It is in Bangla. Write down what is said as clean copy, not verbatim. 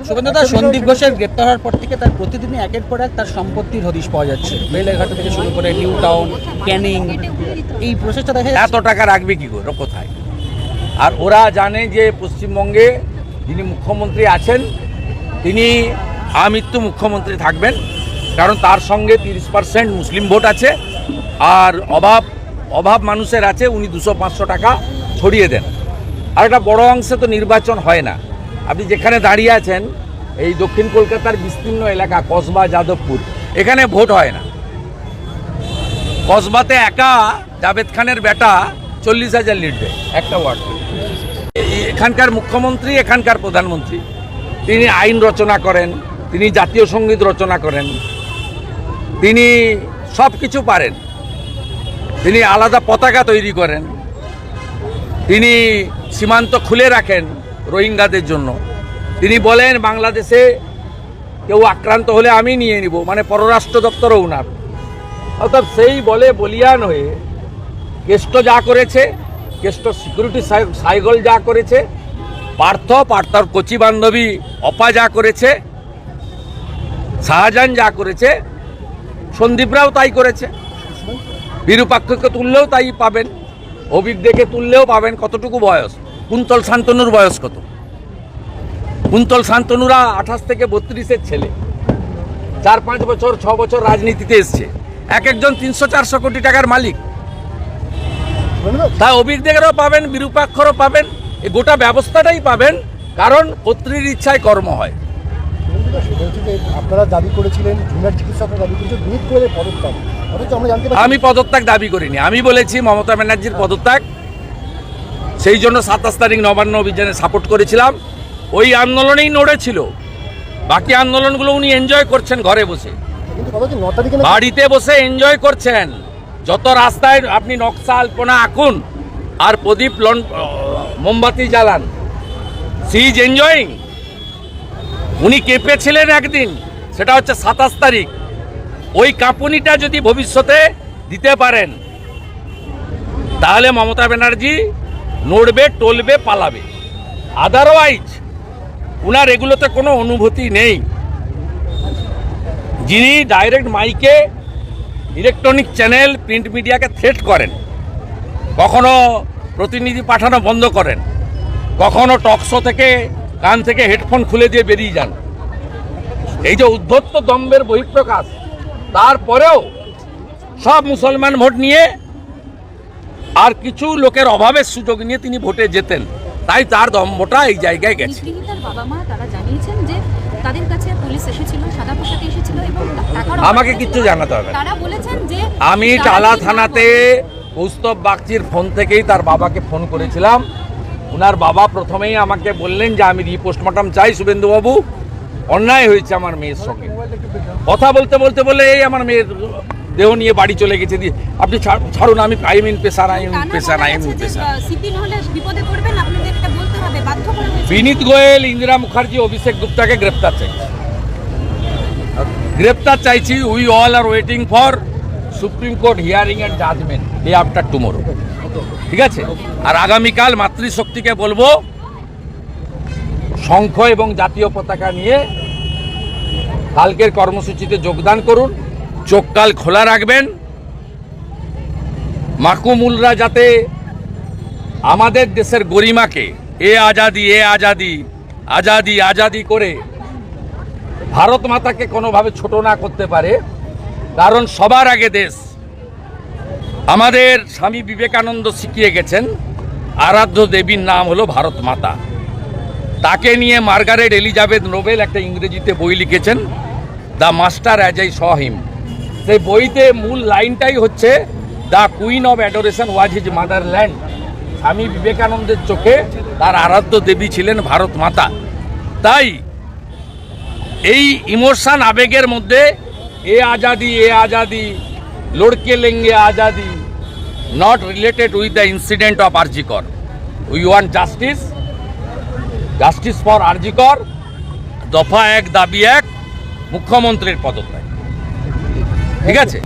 শুভেন্দুদা, সন্দীপ ঘোষের গ্রেপ্তার হওয়ার পর থেকে তার প্রতিদিনই একের পর এক তার সম্পত্তির হদিশ পাওয়া যাচ্ছে। বেলেঘাটা থেকে শুরু করে নিউ টাউন, ক্যানিং, এই প্রসেসটা দেখা এত টাকা রাখবে কি করে, কোথায়? আর ওরা জানে যে পশ্চিমবঙ্গে যিনি মুখ্যমন্ত্রী আছেন তিনি আমৃত্যু মুখ্যমন্ত্রী থাকবেন, কারণ তার সঙ্গে 30% মুসলিম ভোট আছে, আর অভাব মানুষের আছে। উনি 200-500 টাকা ছড়িয়ে দেন। আর একটা বড় অংশে তো নির্বাচন হয় না। আপনি যেখানে দাঁড়িয়ে আছেন এই দক্ষিণ কলকাতার বিস্তীর্ণ এলাকা কসবা, যাদবপুর, এখানে ভোট হয় না। কসবাতে একা জাভেদ খানের বেটা 40,000 লিড দেয় একটা ওয়ার্ড। এখানকার মুখ্যমন্ত্রী, এখানকার প্রধানমন্ত্রী, তিনি আইন রচনা করেন, তিনি জাতীয় সঙ্গীত রচনা করেন, তিনি সব কিছু পারেন। তিনি আলাদা পতাকা তৈরি করেন, তিনি সীমান্ত খুলে রাখেন রোহিঙ্গাদের জন্য। তিনি বলেন বাংলাদেশে কেউ আক্রান্ত হলে আমি নিয়ে নিব, মানে পররাষ্ট্র দপ্তরও উনার। অর্থাৎ সেই বলে বলিয়ান হয়ে কেষ্ট যা করেছে, কেষ্ট সিকিউরিটি সাইকেল যা করেছে, পার্থর কচি বান্ধবী অপা যা করেছে, শাহজাহান যা করেছে, সন্দীপরাও তাই করেছে। বিরূপাক্ষকে তুললেও তাই পাবেন, অভিজ্ঞকে তুললেও পাবেন। কতটুকু বয়স? কুন্তল শান্তনুর বয়স কত? কুন্তল শান্তনুরা 28 থেকে 32-এর ছেলে, 4-5 বছর 6 বছর রাজনীতিতে এসছে, একজন 300-400 কোটি টাকার মালিক। তা অভিজ্ঞদেরও পাবেন, বিরূপাক্ষরও পাবেন, এই গোটা ব্যবস্থাটাই পাবেন, কারণ কর্তৃর ইচ্ছায় কর্ম হয়। আপনারা দাবি করেছিলেন, জুনিয়র চিকিৎসকরা দাবি করেছেন বিনীত গোয়েলের পদত্যাগ। আমি পদত্যাগ দাবি করিনি। আমি বলেছি মমতা ব্যানার্জির পদত্যাগ, সেই জন্য 27 তারিখ নবান্ন অভিযানে সাপোর্ট করেছিলাম। ওই আন্দোলনেই নড়েছিল, বাকি আন্দোলনগুলো উনি এনজয় করছেন ঘরে বসে, বাড়িতে বসে এনজয় করছেন। যত রাস্তায় আপনি নকশা আলপনা আঁকুন আর প্রদীপ মোমবাতি জ্বালান, সি ইজ এনজয়িং। উনি কেঁপেছিলেন একদিন, সেটা হচ্ছে 27 তারিখ। ওই কাঁপুনিটা যদি ভবিষ্যতে দিতে পারেন তাহলে মমতা ব্যানার্জি নড়বে, টলবে, পালাবে। আদারওয়াইজ উনার এগুলোতে কোনো অনুভূতি নেই। যিনি ডাইরেক্ট মাইকে, ইলেকট্রনিক চ্যানেল, প্রিন্ট মিডিয়াকে থ্রেট করেন, কখনো প্রতিনিধি পাঠানো বন্ধ করেন, কখনো টকশো থেকে কান থেকে হেডফোন খুলে দিয়ে বেরিয়ে যান, এই যে উদ্ধত্ত দম্ভের বহিঃপ্রকাশ, তারপরেও সব মুসলমান ভোট নিয়ে আর কিছু লোকের অভাবের সুযোগ নিয়ে তিনি ভোটে যেতেন, তাই তার দম্ভটা এই জায়গায় গেছে। আমাকে কিচ্ছু জানাতে হবে। আমি টালা থানাতে কৌস্তব বাগচির ফোন থেকেই তার বাবাকে ফোন করেছিলাম। ওনার বাবা প্রথমেই আমাকে বললেন যে আমি রিপোস্টমর্টম চাই শুভেন্দুবাবু, অন্যায় হয়েছে আমার মেয়ের সঙ্গে। কথা বলতে বলতে বলে এই আমার মেয়ের দেহ নিয়ে বাড়ি চলে গেছে। দিয়ে আপনি ছাড়ুন, আমি আইমিন পেশার। বিনীত গোয়েল, ইন্দিরা মুখার্জি, অভিষেক গুপ্তাকে গ্রেপ্তার চাইছি। We all are waiting for Supreme Court hearing and judgement day after tomorrow. ঠিক আছে? আর আগামীকাল মাতৃশক্তিকে বলবো শঙ্খ এবং জাতীয় পতাকা নিয়ে কালকের কর্মসূচিতে যোগদান করুন। চোখ কাল খোলা রাখবেন। মাকুমুলরা যাতে আমাদের দেশের গরিমাকে এ আজাদি, এ আজাদি, আজাদি, আজাদি করে ভারত মাতাকে কোনোভাবে ছোট না করতে পারে, কারণ সবার আগে দেশ। আমাদের স্বামী বিবেকানন্দ শিখিয়ে গেছেন আরাধ্য দেবীর নাম হলো ভারত মাতা। তাকে নিয়ে মার্গারেট এলিজাবেথ নোবেল একটা ইংরেজিতে বই লিখেছেন, the master as I saw him. সেই বইতে মূল লাইনটাই হচ্ছে the queen of adoration was his motherland. Swami বিবেকানন্দের চোখে তার আরাধ্য দেবী ছিলেন ভারত মাতা। তাই এই ইমোশন, আবেগের মধ্যে এ Azadi, লড়কে লেঙ্গে Azadi, not related with the incident of RG Kar. We want justice for RG Kar. দফা 1 দাবি 1, মুখ্যমন্ত্রীর পদত্যাগ। ঠিক আছে?